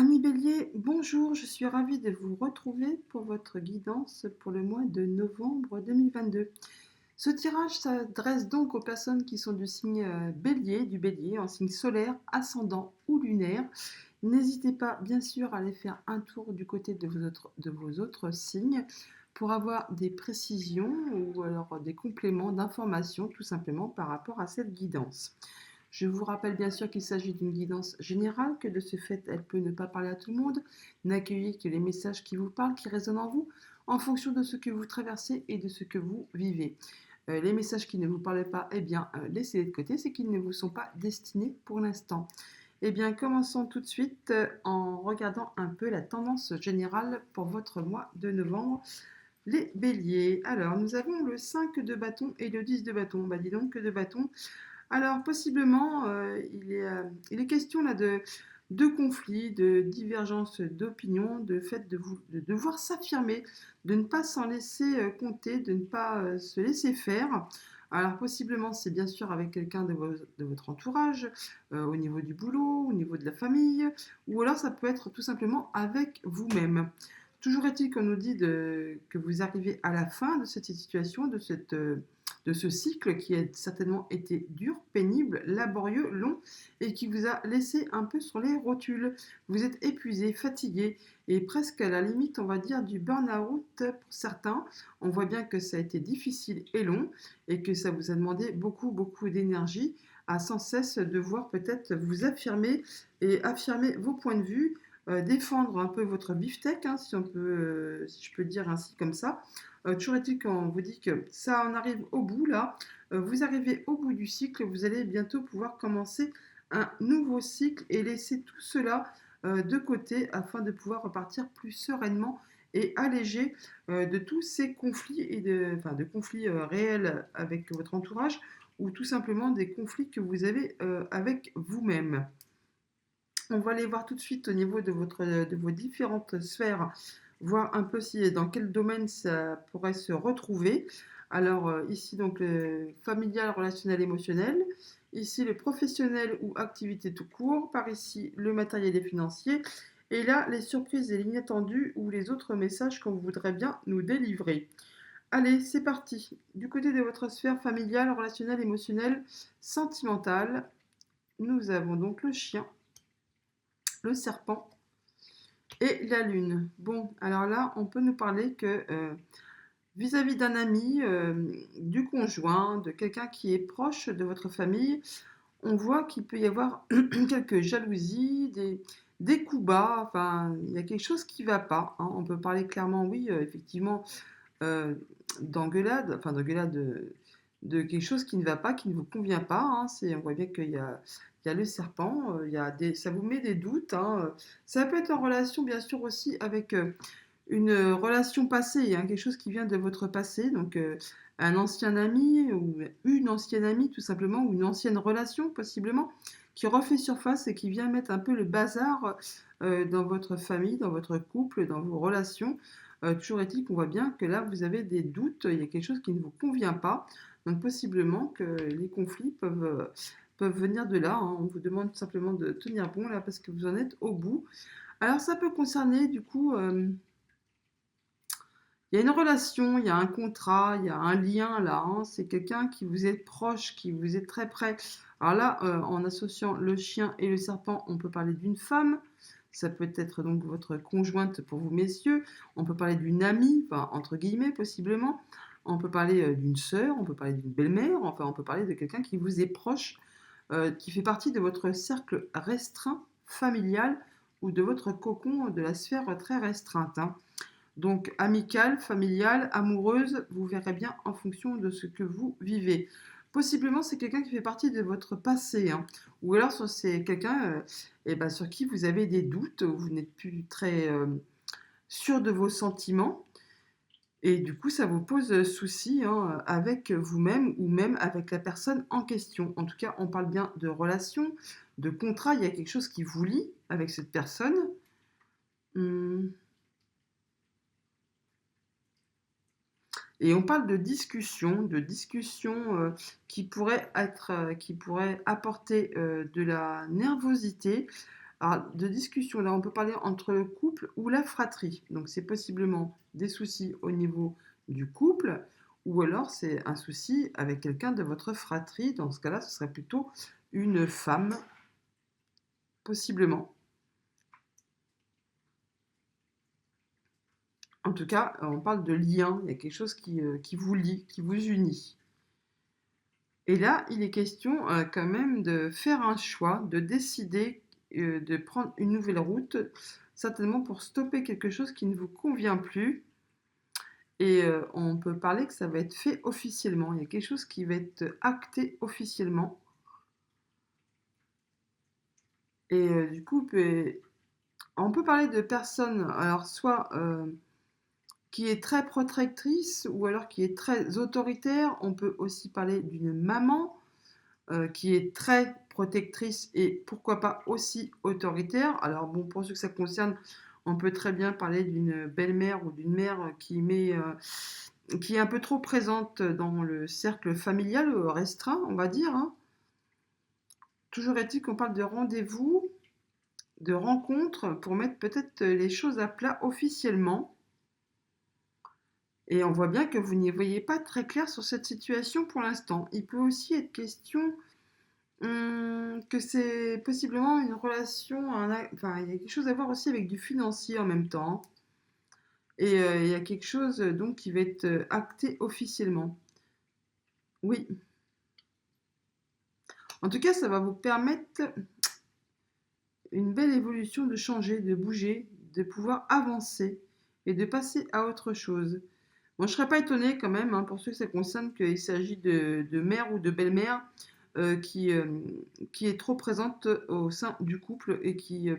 Ami Bélier, bonjour, je suis ravie de vous retrouver pour votre guidance pour le mois de novembre 2022. Ce tirage s'adresse donc aux personnes qui sont du signe Bélier, du Bélier, en signe solaire, ascendant ou lunaire. N'hésitez pas, bien sûr, à aller faire un tour du côté de vos autres signes pour avoir des précisions ou alors des compléments d'informations tout simplement par rapport à cette guidance. Je vous rappelle bien sûr qu'il s'agit d'une guidance générale, que de ce fait, elle peut ne pas parler à tout le monde. N'accueillez que les messages qui vous parlent, qui résonnent en vous, en fonction de ce que vous traversez et de ce que vous vivez. Les messages qui ne vous parlent pas, eh bien, laissez-les de côté, c'est qu'ils ne vous sont pas destinés pour l'instant. Eh bien, commençons tout de suite en regardant un peu la tendance générale pour votre mois de novembre. Les béliers. Alors, nous avons le 5 de bâton et le 10 de bâton. Bah, dis donc que de bâton. Alors, possiblement, il est question là de conflits, de divergences d'opinion, de fait de devoir s'affirmer, de ne pas s'en laisser compter, de ne pas se laisser faire. Alors, possiblement, c'est bien sûr avec quelqu'un de votre entourage, au niveau du boulot, au niveau de la famille, ou alors ça peut être tout simplement avec vous-même. Toujours est-il qu'on nous dit que vous arrivez à la fin de cette situation, de ce cycle qui a certainement été dur, pénible, laborieux, long et qui vous a laissé un peu sur les rotules. Vous êtes épuisé, fatigué et presque à la limite, on va dire, du burn-out pour certains. On voit bien que ça a été difficile et long et que ça vous a demandé beaucoup, beaucoup d'énergie à sans cesse devoir peut-être vous affirmer et affirmer vos points de vue, défendre un peu votre beefsteak, hein, si je peux dire ainsi comme ça. Toujours est-il qu'on vous dit que ça en arrive au bout là, vous arrivez au bout du cycle, vous allez bientôt pouvoir commencer un nouveau cycle et laisser tout cela de côté afin de pouvoir repartir plus sereinement et allégé de tous ces conflits enfin, de conflits réels avec votre entourage ou tout simplement des conflits que vous avez avec vous-même. On va aller voir tout de suite au niveau de vos différentes sphères, voir un peu si dans quel domaine ça pourrait se retrouver. Alors ici donc le familial, relationnel, émotionnel. Ici le professionnel ou activité tout court. Par ici le matériel et financier. Et là les surprises et l'inattendu ou les autres messages qu'on voudrait bien nous délivrer. Allez, c'est parti. Du côté de votre sphère familiale, relationnelle, émotionnelle, sentimentale, nous avons donc le chien, le serpent et la lune. Bon, alors là, on peut nous parler que vis-à-vis d'un ami, du conjoint, de quelqu'un qui est proche de votre famille, on voit qu'il peut y avoir quelques jalousies, des coups bas, enfin, il y a quelque chose qui ne va pas, hein. On peut parler clairement, oui, effectivement, euh, d'engueulade de quelque chose qui ne va pas, qui ne vous convient pas, hein. On voit bien il y a le serpent, ça vous met des doutes, hein. Ça peut être en relation, bien sûr, aussi avec une relation passée, hein, quelque chose qui vient de votre passé, donc un ancien ami ou une ancienne amie, tout simplement, ou une ancienne relation, possiblement, qui refait surface et qui vient mettre un peu le bazar dans votre famille, dans votre couple, dans vos relations. Toujours est-il qu'on voit bien que là, vous avez des doutes, il y a quelque chose qui ne vous convient pas. Donc possiblement que les conflits peuvent venir de là, hein. On vous demande simplement de tenir bon là parce que vous en êtes au bout. Alors ça peut concerner du coup, il y a une relation, il y a un contrat, il y a un lien là, hein. C'est quelqu'un qui vous est proche, qui vous est très près. Alors là, en associant le chien et le serpent, on peut parler d'une femme. Ça peut être donc votre conjointe pour vous, messieurs. On peut parler d'une amie, enfin, entre guillemets, possiblement. On peut parler d'une sœur, on peut parler d'une belle-mère. Enfin, on peut parler de quelqu'un qui vous est proche, qui fait partie de votre cercle restreint familial ou de votre cocon de la sphère très restreinte, hein. Donc, amicale, familiale, amoureuse, vous verrez bien en fonction de ce que vous vivez. Possiblement, c'est quelqu'un qui fait partie de votre passé, hein. Ou alors, c'est quelqu'un eh ben, sur qui vous avez des doutes, vous n'êtes plus très sûr de vos sentiments. Et du coup, ça vous pose souci, hein, avec vous-même ou même avec la personne en question. En tout cas, on parle bien de relation, de contrat. Il y a quelque chose qui vous lie avec cette personne. Hum. Et on parle de discussions qui pourraient apporter de la nervosité, Alors, de discussion, là, on peut parler entre le couple ou la fratrie. Donc, c'est possiblement des soucis au niveau du couple, ou alors c'est un souci avec quelqu'un de votre fratrie. Dans ce cas-là, ce serait plutôt une femme, possiblement. En tout cas, on parle de lien. Il y a quelque chose qui vous lie, qui vous unit. Et là, il est question quand même de faire un choix, de décider de prendre une nouvelle route, certainement pour stopper quelque chose qui ne vous convient plus. Et on peut parler que ça va être fait officiellement. Il y a quelque chose qui va être acté officiellement. Et du coup, on peut parler de personnes, alors soit qui est très protectrice ou alors qui est très autoritaire. On peut aussi parler d'une maman qui est très protectrice et pourquoi pas aussi autoritaire. Alors bon, pour ceux que ça concerne, on peut très bien parler d'une belle-mère ou d'une mère qui est un peu trop présente dans le cercle familial restreint, on va dire, hein. Toujours est-il qu'on parle de rendez-vous, de rencontres pour mettre peut-être les choses à plat officiellement. Et on voit bien que vous n'y voyez pas très clair sur cette situation pour l'instant. Il peut aussi être question que c'est possiblement une relation, enfin, il y a quelque chose à voir aussi avec du financier en même temps. Et il y a quelque chose donc qui va être acté officiellement. Oui. En tout cas, ça va vous permettre une belle évolution de changer, de bouger, de pouvoir avancer et de passer à autre chose. Bon, je ne serais pas étonnée quand même, hein, pour ceux que ça concerne, qu'il s'agit de mère ou de belle-mère euh, qui, euh, qui est trop présente au sein du couple et qui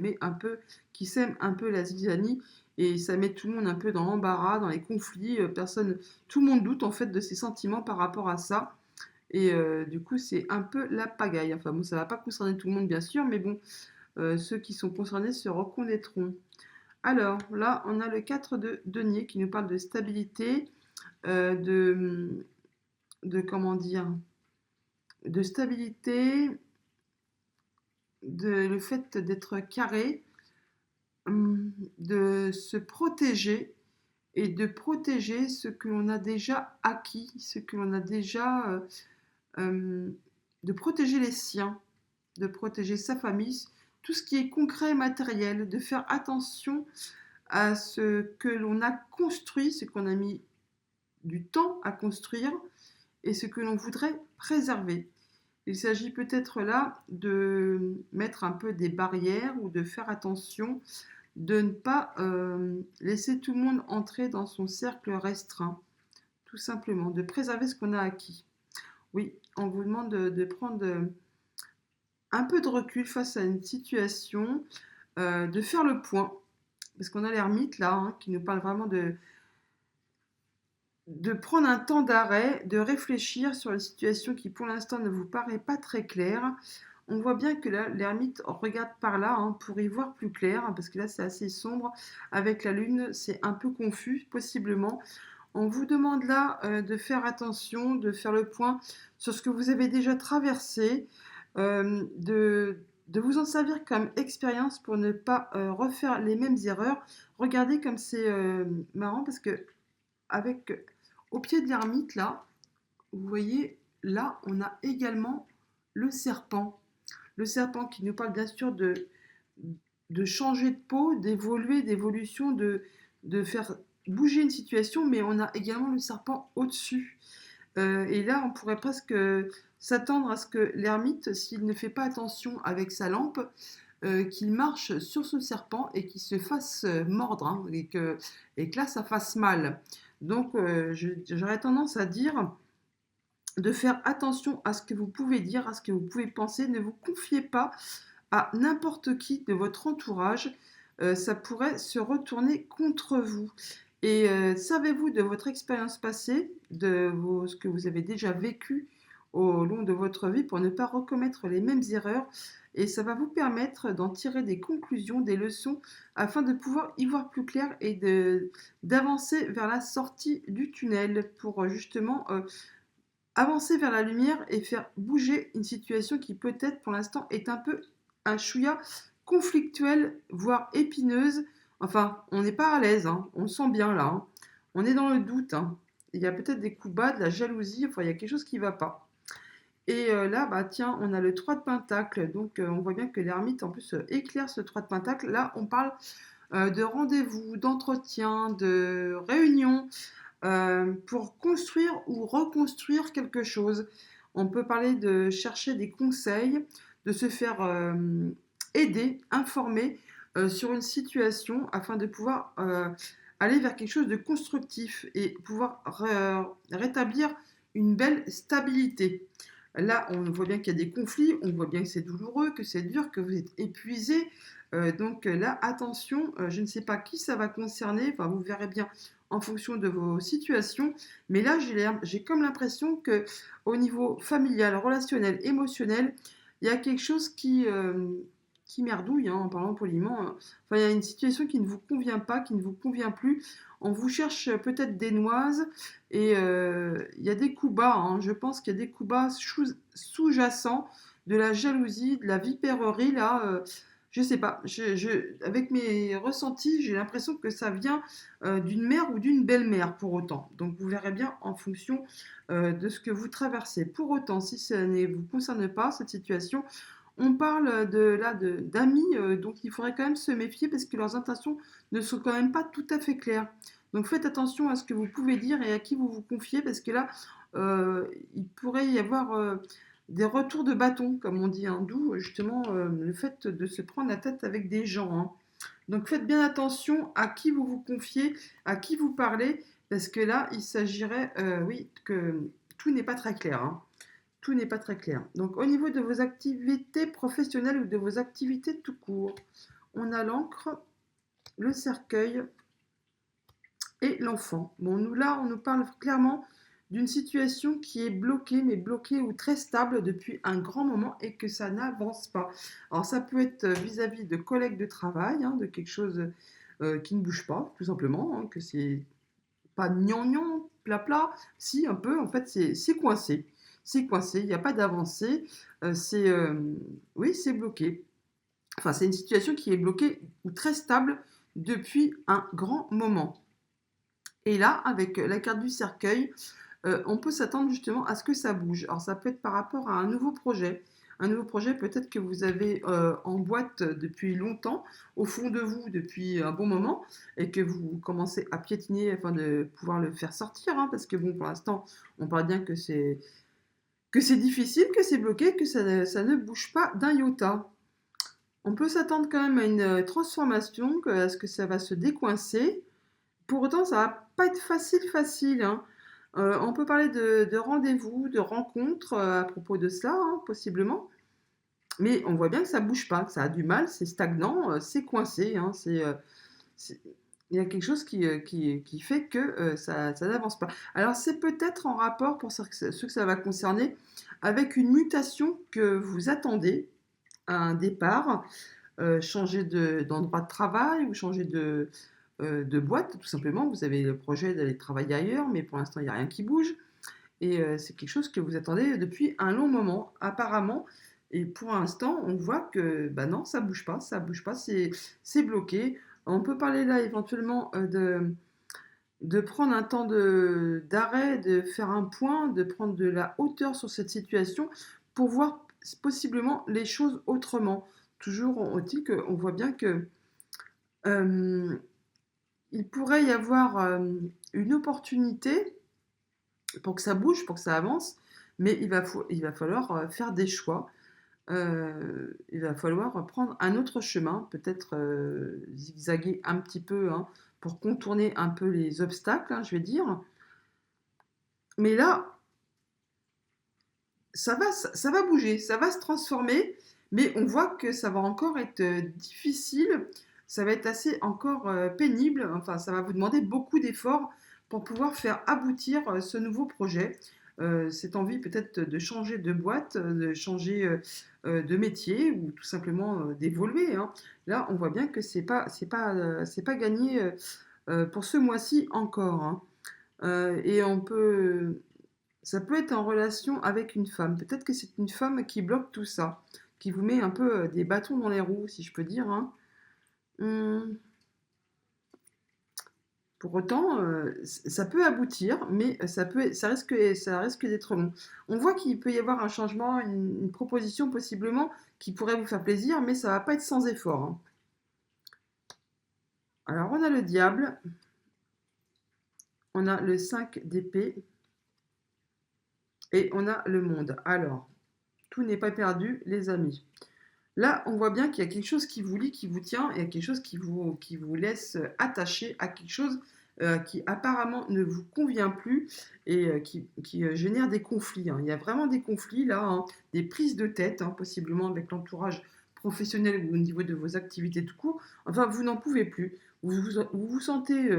sème un peu la zizanie et ça met tout le monde un peu dans l'embarras, dans les conflits. Tout le monde doute en fait de ses sentiments par rapport à ça. Et du coup, c'est un peu la pagaille. Enfin bon, ça ne va pas concerner tout le monde bien sûr, mais bon, ceux qui sont concernés se reconnaîtront. Alors là, on a le 4 de denier qui nous parle de stabilité, euh, de, de comment dire, de stabilité, le fait d'être carré, de se protéger et de protéger ce que l'on a déjà acquis, ce que l'on a déjà, euh, de protéger les siens, de protéger sa famille, tout ce qui est concret et matériel, de faire attention à ce que l'on a construit, ce qu'on a mis du temps à construire et ce que l'on voudrait préserver. Il s'agit peut-être là de mettre un peu des barrières ou de faire attention de ne pas laisser tout le monde entrer dans son cercle restreint, tout simplement, de préserver ce qu'on a acquis. Oui, on vous demande de prendre un peu de recul face à une situation, de faire le point, parce qu'on a l'ermite là, hein, qui nous parle vraiment de prendre un temps d'arrêt, de réfléchir sur la situation qui pour l'instant ne vous paraît pas très claire. On voit bien que là, l'ermite regarde par là hein, pour y voir plus clair, hein, parce que là c'est assez sombre. Avec la lune, c'est un peu confus, possiblement. On vous demande là de faire attention, de faire le point sur ce que vous avez déjà traversé, de vous en servir comme expérience pour ne pas refaire les mêmes erreurs. Regardez comme c'est marrant parce que avec au pied de l'ermite là, vous voyez là on a également le serpent. Le serpent qui nous parle bien sûr de changer de peau, d'évoluer, d'évolution, de faire bouger une situation, mais on a également le serpent au-dessus. Et là, on pourrait presque s'attendre à ce que l'ermite, s'il ne fait pas attention avec sa lampe, qu'il marche sur ce serpent et qu'il se fasse mordre, hein, et que là, ça fasse mal. Donc, j'aurais tendance à dire de faire attention à ce que vous pouvez dire, à ce que vous pouvez penser. Ne vous confiez pas à n'importe qui de votre entourage. Ça pourrait se retourner contre vous. Et savez-vous de votre expérience passée, ce que vous avez déjà vécu au long de votre vie pour ne pas recommettre les mêmes erreurs et ça va vous permettre d'en tirer des conclusions, des leçons afin de pouvoir y voir plus clair et d'avancer vers la sortie du tunnel pour justement avancer vers la lumière et faire bouger une situation qui peut-être pour l'instant est un peu un chouïa conflictuelle, voire épineuse. Enfin, on n'est pas à l'aise, hein. On le sent bien là, hein. On est dans le doute, hein. Il y a peut-être des coups bas, de la jalousie, enfin, il y a quelque chose qui ne va pas. Et là, bah tiens, on a le 3 de Pentacle. Donc, on voit bien que l'ermite, en plus, éclaire ce 3 de Pentacle. Là, on parle de rendez-vous, d'entretien, de réunion pour construire ou reconstruire quelque chose. On peut parler de chercher des conseils, de se faire aider, informer sur une situation afin de pouvoir aller vers quelque chose de constructif et pouvoir rétablir une belle stabilité. Là, on voit bien qu'il y a des conflits, on voit bien que c'est douloureux, que c'est dur, que vous êtes épuisé. Donc là, attention, je ne sais pas qui ça va concerner, enfin, vous verrez bien en fonction de vos situations. Mais là, j'ai comme l'impression que au niveau familial, relationnel, émotionnel, il y a quelque chose qui merdouille, hein, en parlant poliment. Enfin, il y a une situation qui ne vous convient pas, qui ne vous convient plus. On vous cherche peut-être des noises et il y a des coups bas, hein. Je pense qu'il y a des coups bas sous-jacents, de la jalousie, de la vipérerie, là. Je sais pas, avec mes ressentis, j'ai l'impression que ça vient d'une mère ou d'une belle-mère pour autant. Donc vous verrez bien en fonction de ce que vous traversez. Pour autant, si ça ne vous concerne pas, cette situation, on parle d'amis, donc il faudrait quand même se méfier parce que leurs intentions ne sont quand même pas tout à fait claires. Donc faites attention à ce que vous pouvez dire et à qui vous vous confiez parce que là, il pourrait y avoir des retours de bâton, comme on dit, hein, d'où justement le fait de se prendre la tête avec des gens, hein. Donc faites bien attention à qui vous vous confiez, à qui vous parlez, parce que là, il s'agirait, oui, que tout n'est pas très clair, hein. Tout n'est pas très clair. Donc au niveau de vos activités professionnelles ou de vos activités tout court, on a l'encre, le cercueil et l'enfant. Bon, nous là, on nous parle clairement d'une situation qui est bloquée, mais bloquée ou très stable depuis un grand moment et que ça n'avance pas. Alors ça peut être vis-à-vis de collègues de travail, hein, de quelque chose qui ne bouge pas, tout simplement, hein, que c'est pas gnangnan, plat plat, si un peu, en fait c'est coincé. C'est coincé, il n'y a pas d'avancée, oui, c'est bloqué. Enfin, c'est une situation qui est bloquée ou très stable depuis un grand moment. Et là, avec la carte du cercueil, on peut s'attendre justement à ce que ça bouge. Alors ça peut être par rapport à un nouveau projet. Un nouveau projet peut-être que vous avez en boîte depuis longtemps, au fond de vous depuis un bon moment, et que vous commencez à piétiner afin de pouvoir le faire sortir, hein, parce que bon, pour l'instant, on parle bien que c'est difficile, que c'est bloqué, que ça ne bouge pas d'un iota. On peut s'attendre quand même à une transformation, à ce que ça va se décoincer. Pour autant, ça va pas être facile, hein. On peut parler de rendez-vous, de rencontres à propos de cela, hein, possiblement. Mais on voit bien que ça bouge pas, que ça a du mal, c'est stagnant, c'est coincé, hein, il y a quelque chose qui fait que ça n'avance pas. Alors c'est peut-être en rapport, pour ceux que ça va concerner, avec une mutation que vous attendez, un départ, changer d'endroit de travail ou changer de boîte, tout simplement. Vous avez le projet d'aller travailler ailleurs, mais pour l'instant, il n'y a rien qui bouge. Et c'est quelque chose que vous attendez depuis un long moment, apparemment. Et pour l'instant, on voit que bah non, ça bouge pas, c'est bloqué. On peut parler là éventuellement de prendre un temps d'arrêt, de faire un point, de prendre de la hauteur sur cette situation pour voir possiblement les choses autrement. Toujours, on dit qu'on voit bien que euh, il pourrait y avoir une opportunité pour que ça bouge, pour que ça avance, mais il va falloir faire des choix. Il va falloir prendre un autre chemin, peut-être zigzaguer un petit peu, hein, pour contourner un peu les obstacles, hein, je vais dire. Mais là, ça va bouger, ça va se transformer, mais on voit que ça va encore être difficile, ça va être assez encore pénible, enfin ça va vous demander beaucoup d'efforts pour pouvoir faire aboutir ce nouveau projet. Cette envie peut-être de changer de boîte, de changer de métier ou tout simplement d'évoluer, hein. Là, on voit bien que c'est pas gagné pour ce mois-ci encore, hein. Et ça peut être en relation avec une femme. Peut-être que c'est une femme qui bloque tout ça, qui vous met un peu des bâtons dans les roues, si je peux dire, hein. Hum, Pour autant, ça peut aboutir, mais ça risque d'être long. On voit qu'il peut y avoir un changement, une proposition possiblement qui pourrait vous faire plaisir, mais ça va pas être sans effort, hein. Alors, on a le diable, on a le 5 d'épée et on a le monde. Alors, tout n'est pas perdu, les amis. Là, on voit bien qu'il y a quelque chose qui vous lie, qui vous tient, et quelque chose qui vous laisse attaché à quelque chose qui apparemment ne vous convient plus et qui génère des conflits, hein. Il y a vraiment des conflits là, hein, des prises de tête, hein, possiblement avec l'entourage professionnel ou au niveau de vos activités tout court. Enfin, vous n'en pouvez plus. Vous vous sentez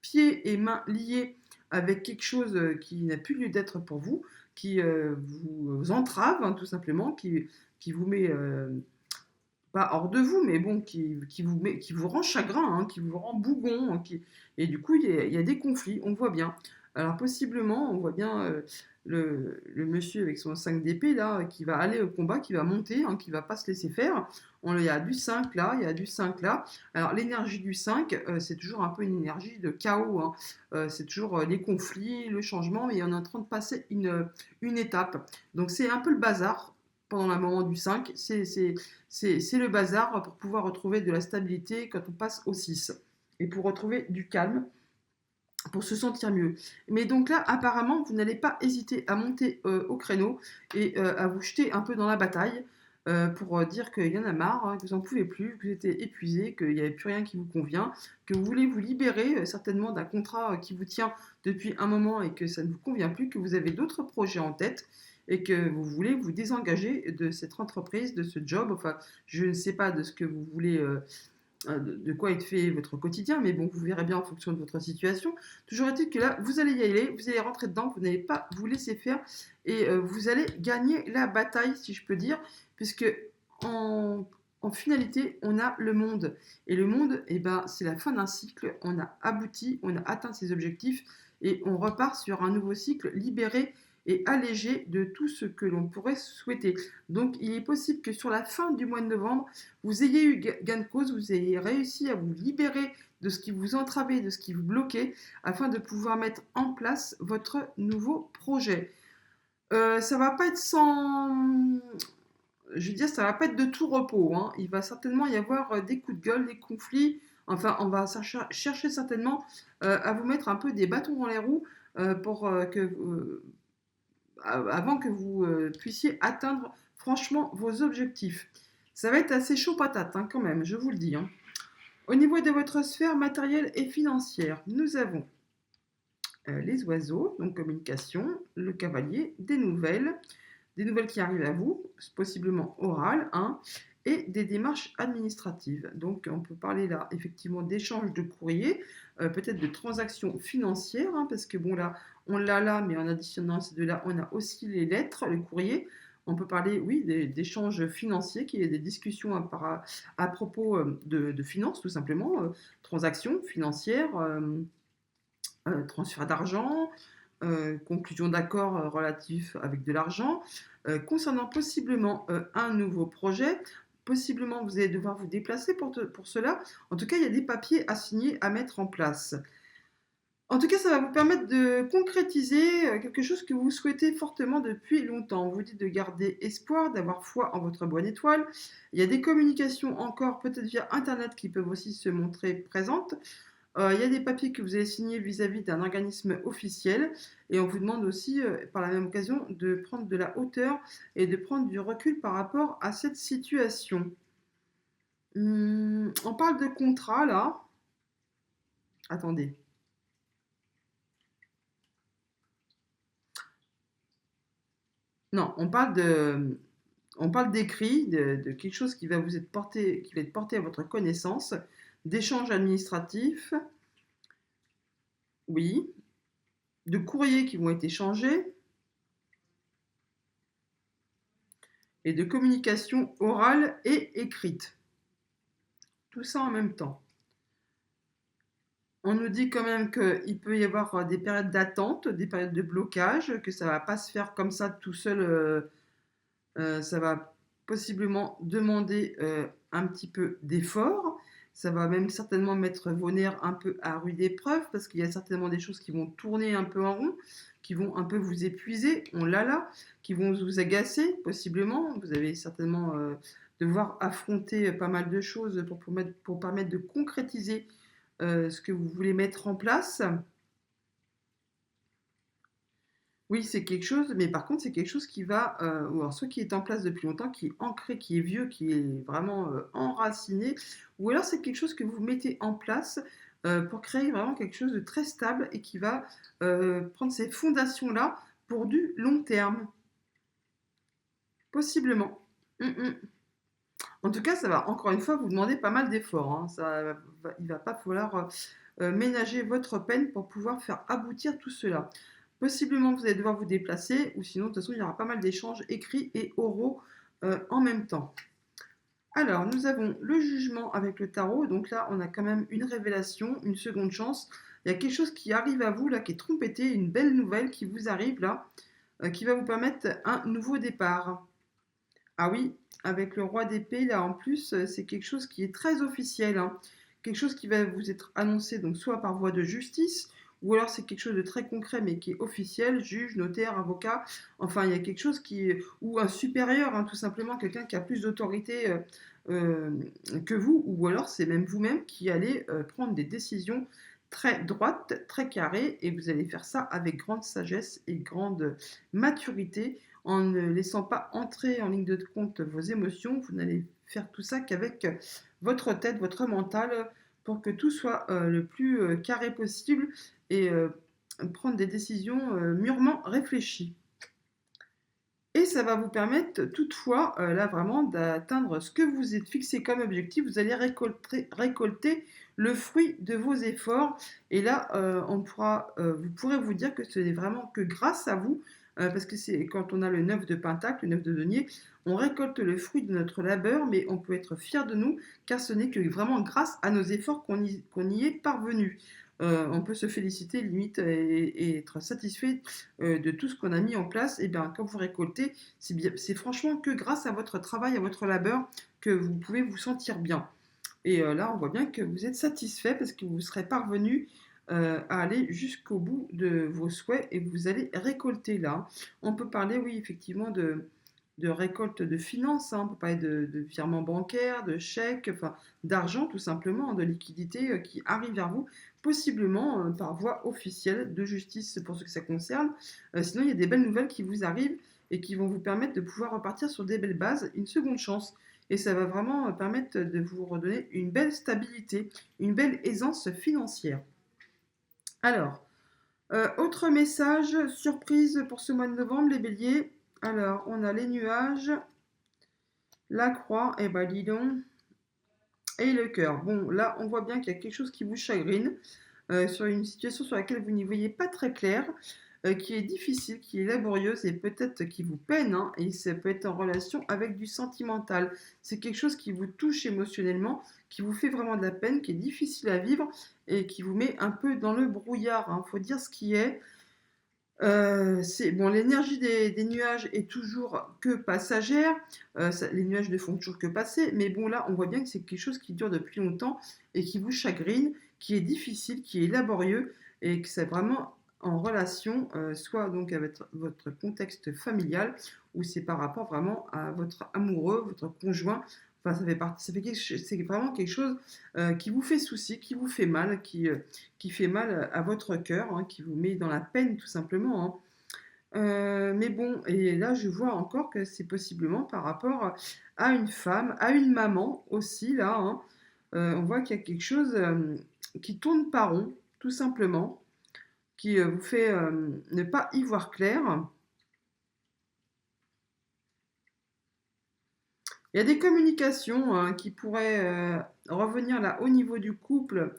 pieds et mains liés avec quelque chose qui n'a plus lieu d'être pour vous, qui vous entrave, hein, tout simplement, qui vous met pas hors de vous, mais bon, qui vous rend chagrin, hein, qui vous rend bougon, hein, et du coup, il y a des conflits, on voit bien. Alors, possiblement, on voit bien le monsieur avec son 5 d'épée, là, qui va aller au combat, qui va monter, hein, qui va pas se laisser faire. Il y a du 5 là, il y a du 5 là. Alors, l'énergie du 5, c'est toujours un peu une énergie de chaos, hein. C'est toujours les conflits, le changement, mais on est en train de passer une étape. Donc, c'est un peu le bazar pendant le moment du 5. C'est le bazar pour pouvoir retrouver de la stabilité quand on passe au 6 et pour retrouver du calme, pour se sentir mieux. Mais donc là, apparemment, vous n'allez pas hésiter à monter au créneau et à vous jeter un peu dans la bataille pour dire qu'il y en a marre, hein, que vous n'en pouvez plus, que vous êtes épuisé, qu'il n'y avait plus rien qui vous convient, que vous voulez vous libérer certainement d'un contrat qui vous tient depuis un moment et que ça ne vous convient plus, que vous avez d'autres projets en tête et que vous voulez vous désengager de cette entreprise, de ce job. Enfin, je ne sais pas de ce que vous voulez, de quoi est fait votre quotidien, mais bon, vous verrez bien en fonction de votre situation. Toujours est-il que là, vous allez y aller, vous allez rentrer dedans, vous n'allez pas vous laisser faire et vous allez gagner la bataille, si je peux dire, puisque en, en finalité, on a le monde. Et le monde, eh ben, c'est la fin d'un cycle, on a abouti, on a atteint ses objectifs et on repart sur un nouveau cycle libéré et allégé de tout ce que l'on pourrait souhaiter. Donc il est possible que sur la fin du mois de novembre, vous ayez eu gain de cause, vous ayez réussi à vous libérer de ce qui vous entravait, de ce qui vous bloquait, afin de pouvoir mettre en place votre nouveau projet. Ça va pas être sans... Je veux dire, ça va pas être de tout repos, hein. Il va certainement y avoir des coups de gueule, des conflits. Enfin, on va chercher certainement à vous mettre un peu des bâtons dans les roues pour avant que vous puissiez atteindre franchement vos objectifs. Ça va être assez chaud patate, hein, quand même, je vous le dis, hein. Au niveau de votre sphère matérielle et financière, nous avons les oiseaux, donc communication, le cavalier, des nouvelles qui arrivent à vous, possiblement orales, hein, et des démarches administratives. Donc on peut parler là effectivement d'échange de courrier, peut-être de transactions financières, hein, parce que bon là, on l'a là, mais en additionnant ces deux-là, on a aussi les lettres, le courrier. On peut parler, oui, d'échanges financiers, qui est des discussions à propos de finances, tout simplement, transactions financières, transfert d'argent, conclusion d'accords relatifs avec de l'argent, concernant possiblement un nouveau projet. Possiblement, vous allez devoir vous déplacer pour cela. En tout cas, il y a des papiers à signer, à mettre en place. En tout cas, ça va vous permettre de concrétiser quelque chose que vous souhaitez fortement depuis longtemps. On vous dit de garder espoir, d'avoir foi en votre bonne étoile. Il y a des communications encore, peut-être via Internet, qui peuvent aussi se montrer présentes. Il y a des papiers que vous allez signer vis-à-vis d'un organisme officiel et on vous demande aussi, par la même occasion, de prendre de la hauteur et de prendre du recul par rapport à cette situation. On parle de contrat là. Attendez. Non, on parle d'écrit, de quelque chose qui va vous être porté, qui va être porté à votre connaissance, d'échanges administratifs, oui, de courriers qui vont être échangés, et de communication orale et écrite. Tout ça en même temps. On nous dit quand même qu'il peut y avoir des périodes d'attente, des périodes de blocage, que ça ne va pas se faire comme ça tout seul, ça va possiblement demander un petit peu d'effort. Ça va même certainement mettre vos nerfs un peu à rude épreuve parce qu'il y a certainement des choses qui vont tourner un peu en rond, qui vont un peu vous épuiser, on l'a là, qui vont vous agacer possiblement. Vous allez certainement devoir affronter pas mal de choses pour permettre de concrétiser ce que vous voulez mettre en place. Oui, c'est quelque chose, mais par contre, c'est quelque chose qui va, ou alors soit qui est en place depuis longtemps, qui est ancré, qui est vieux, qui est vraiment enraciné, ou alors c'est quelque chose que vous mettez en place pour créer vraiment quelque chose de très stable et qui va prendre ces fondations-là pour du long terme, possiblement. Mm, mm. En tout cas, ça va encore une fois vous demander pas mal d'efforts, hein. Il va pas falloir ménager votre peine pour pouvoir faire aboutir tout cela. Possiblement, vous allez devoir vous déplacer, ou sinon, de toute façon, il y aura pas mal d'échanges écrits et oraux en même temps. Alors, nous avons le jugement avec le tarot. Donc là, on a quand même une révélation, une seconde chance. Il y a quelque chose qui arrive à vous, là, qui est trompetté, une belle nouvelle qui vous arrive, là, qui va vous permettre un nouveau départ. Ah oui, avec le roi d'épée, là, en plus, c'est quelque chose qui est très officiel, hein. Quelque chose qui va vous être annoncé, donc soit par voie de justice, ou alors c'est quelque chose de très concret, mais qui est officiel, juge, notaire, avocat. Enfin, il y a quelque chose qui... Ou un supérieur, hein, tout simplement, quelqu'un qui a plus d'autorité euh, que vous, ou alors c'est même vous-même qui allez prendre des décisions très droites, très carrées, et vous allez faire ça avec grande sagesse et grande maturité, en ne laissant pas entrer en ligne de compte vos émotions. Vous n'allez faire tout ça qu'avec votre tête, votre mental, pour que tout soit le plus carré possible et prendre des décisions mûrement réfléchies. Et ça va vous permettre toutefois, là vraiment, d'atteindre ce que vous êtes fixé comme objectif. Vous allez récolter le fruit de vos efforts. Et là, vous pourrez vous dire que ce n'est vraiment que grâce à vous, parce que c'est quand on a le 9 de Pentacle, le 9 de denier, on récolte le fruit de notre labeur, mais on peut être fier de nous, car ce n'est que vraiment grâce à nos efforts qu'on y est parvenu. On peut se féliciter limite et être satisfait de tout ce qu'on a mis en place. Et bien quand vous récoltez, c'est franchement que grâce à votre travail, à votre labeur, que vous pouvez vous sentir bien. Et là, on voit bien que vous êtes satisfait parce que vous serez parvenu à aller jusqu'au bout de vos souhaits et vous allez récolter là. On peut parler, oui, effectivement, de récolte de finances, hein. On peut parler de virements bancaires, de chèques, enfin, d'argent tout simplement, de liquidités qui arrivent vers vous, possiblement par voie officielle de justice pour ce que ça concerne. Sinon, il y a des belles nouvelles qui vous arrivent et qui vont vous permettre de pouvoir repartir sur des belles bases, une seconde chance. Et ça va vraiment permettre de vous redonner une belle stabilité, une belle aisance financière. Alors, autre message, surprise pour ce mois de novembre, les béliers. Alors, on a les nuages, la croix, et ben dis donc, et le cœur. Bon, là, on voit bien qu'il y a quelque chose qui vous chagrine, sur une situation sur laquelle vous n'y voyez pas très clair, qui est difficile, qui est laborieuse et peut-être qui vous peine, hein, et ça peut être en relation avec du sentimental. C'est quelque chose qui vous touche émotionnellement, qui vous fait vraiment de la peine, qui est difficile à vivre et qui vous met un peu dans le brouillard, hein. Faut dire ce qui est. Bon, l'énergie des nuages est toujours que passagère. Les nuages ne font toujours que passer, mais bon, là, on voit bien que c'est quelque chose qui dure depuis longtemps et qui vous chagrine, qui est difficile, qui est laborieux et que c'est vraiment en relation, soit donc avec votre contexte familial ou c'est par rapport vraiment à votre amoureux, votre conjoint. Enfin, c'est vraiment quelque chose qui vous fait souci, qui vous fait mal, qui fait mal à votre cœur, hein, qui vous met dans la peine tout simplement, hein. Mais bon, et là je vois encore que c'est possiblement par rapport à une femme, à une maman aussi là, hein. On voit qu'il y a quelque chose qui tourne pas rond, tout simplement, qui vous fait ne pas y voir clair. Il y a des communications hein, qui pourraient revenir là au niveau du couple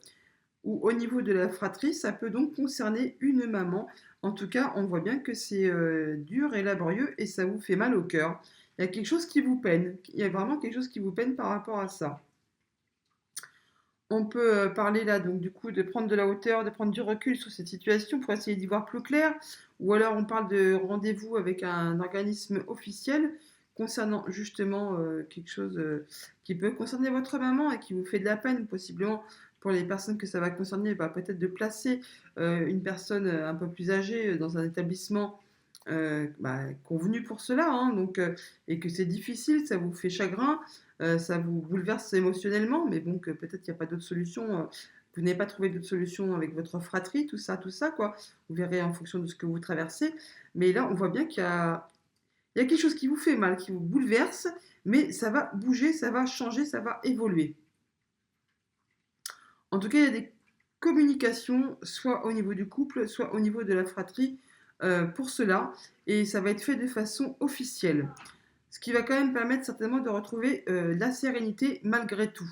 ou au niveau de la fratrie, ça peut donc concerner une maman. En tout cas, on voit bien que c'est dur et laborieux et ça vous fait mal au cœur. Il y a quelque chose qui vous peine. Il y a vraiment quelque chose qui vous peine par rapport à ça. On peut parler là, donc du coup, de prendre de la hauteur, de prendre du recul sur cette situation pour essayer d'y voir plus clair. Ou alors on parle de rendez-vous avec un organisme officiel concernant justement quelque chose qui peut concerner votre maman et qui vous fait de la peine, possiblement pour les personnes que ça va concerner, bah, peut-être de placer une personne un peu plus âgée dans un établissement bah, convenu pour cela, hein, donc, et que c'est difficile, ça vous fait chagrin, ça vous bouleverse émotionnellement, mais bon, que peut-être il n'y a pas d'autre solution, vous n'avez pas trouvé d'autre solution avec votre fratrie, tout ça, quoi. Vous verrez en fonction de ce que vous traversez. Mais là, on voit bien qu'il y a quelque chose qui vous fait mal, qui vous bouleverse, mais ça va bouger, ça va changer, ça va évoluer. En tout cas, il y a des communications, soit au niveau du couple, soit au niveau de la fratrie, pour cela, et ça va être fait de façon officielle. Ce qui va quand même permettre certainement de retrouver la sérénité malgré tout.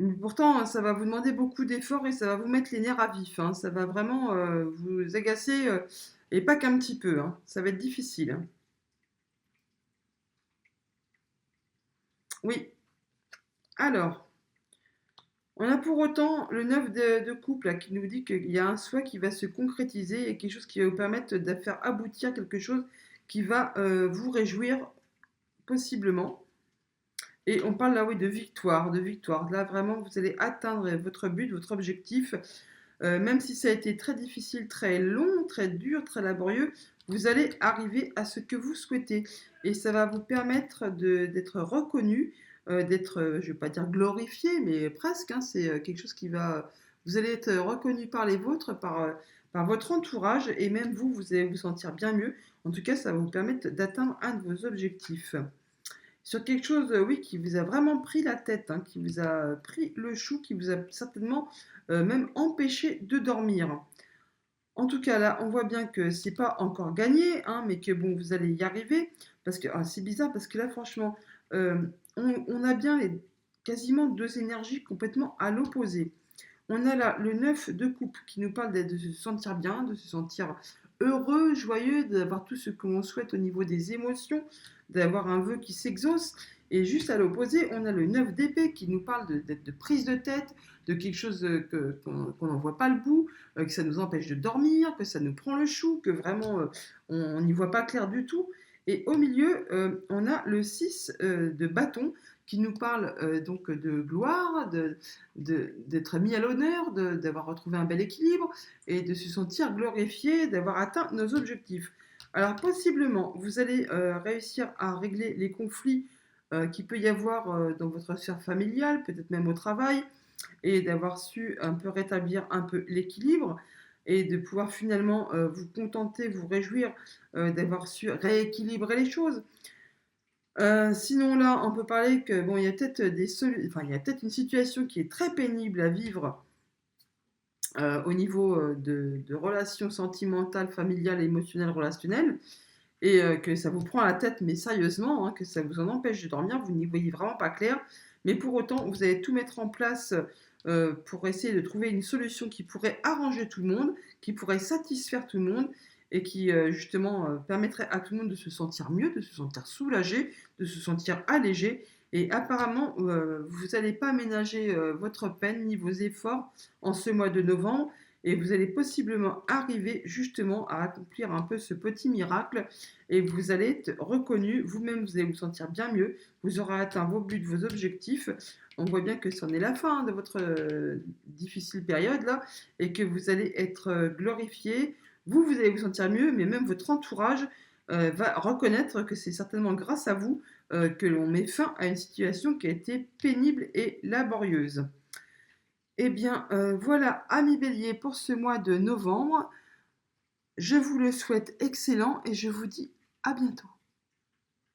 Mais pourtant, ça va vous demander beaucoup d'efforts et ça va vous mettre les nerfs à vif, hein. Ça va vraiment vous agacer, et pas qu'un petit peu, hein. Ça va être difficile, hein. Oui. Alors, on a pour autant le 9 de couple là, qui nous dit qu'il y a un souhait qui va se concrétiser et quelque chose qui va vous permettre de faire aboutir quelque chose qui va vous réjouir possiblement. Et on parle là, oui, de victoire, de victoire. Là, vraiment, vous allez atteindre votre but, votre objectif. Même si ça a été très difficile, très long, très dur, très laborieux, vous allez arriver à ce que vous souhaitez. Et ça va vous permettre d'être reconnu, d'être, je ne vais pas dire glorifié, mais presque, hein, c'est quelque chose qui va... Vous allez être reconnu par les vôtres, par votre entourage, et même vous, vous allez vous sentir bien mieux. En tout cas, ça va vous permettre d'atteindre un de vos objectifs. Sur quelque chose, oui, qui vous a vraiment pris la tête, hein, qui vous a pris le chou, qui vous a certainement même empêché de dormir. En tout cas, là, on voit bien que c'est pas encore gagné, hein, mais que bon, vous allez y arriver. Parce que c'est bizarre, parce que là, franchement, euh, on a bien quasiment deux énergies complètement à l'opposé. On a là le 9 de coupe qui nous parle de se sentir bien, de se sentir heureux, joyeux, d'avoir tout ce que l'on souhaite au niveau des émotions, d'avoir un vœu qui s'exauce. Et juste à l'opposé, on a le 9 d'épée qui nous parle de prise de tête, de quelque chose qu'on n'en voit pas le bout, que ça nous empêche de dormir, que ça nous prend le chou, que vraiment on n'y voit pas clair du tout. Et au milieu, on a le 6 de bâton qui nous parle donc de gloire, d'être mis à l'honneur, d'avoir retrouvé un bel équilibre et de se sentir glorifié, d'avoir atteint nos objectifs. Alors possiblement, vous allez réussir à régler les conflits qu'il peut y avoir dans votre sphère familiale, peut-être même au travail, et d'avoir su un peu rétablir un peu l'équilibre et de pouvoir finalement vous contenter, vous réjouir d'avoir su rééquilibrer les choses. Sinon là, on peut parler que bon, il y a peut-être il y a peut-être une situation qui est très pénible à vivre au niveau de relations sentimentales, familiales, émotionnelles, relationnelles, et que ça vous prend la tête, mais sérieusement, hein, que ça vous en empêche de dormir, vous n'y voyez vraiment pas clair, mais pour autant, vous allez tout mettre en place pour essayer de trouver une solution qui pourrait arranger tout le monde, qui pourrait satisfaire tout le monde, et qui justement permettrait à tout le monde de se sentir mieux, de se sentir soulagé, de se sentir allégé. Et apparemment, vous n'allez pas ménager votre peine ni vos efforts en ce mois de novembre, et vous allez possiblement arriver justement à accomplir un peu ce petit miracle, et vous allez être reconnu, vous-même vous allez vous sentir bien mieux, vous aurez atteint vos buts, vos objectifs. On voit bien que c'en est la fin de votre difficile période là, et que vous allez être glorifié, vous allez vous sentir mieux, mais même votre entourage va reconnaître que c'est certainement grâce à vous que l'on met fin à une situation qui a été pénible et laborieuse. Eh bien, voilà, amis béliers, pour ce mois de novembre. Je vous le souhaite excellent et je vous dis à bientôt.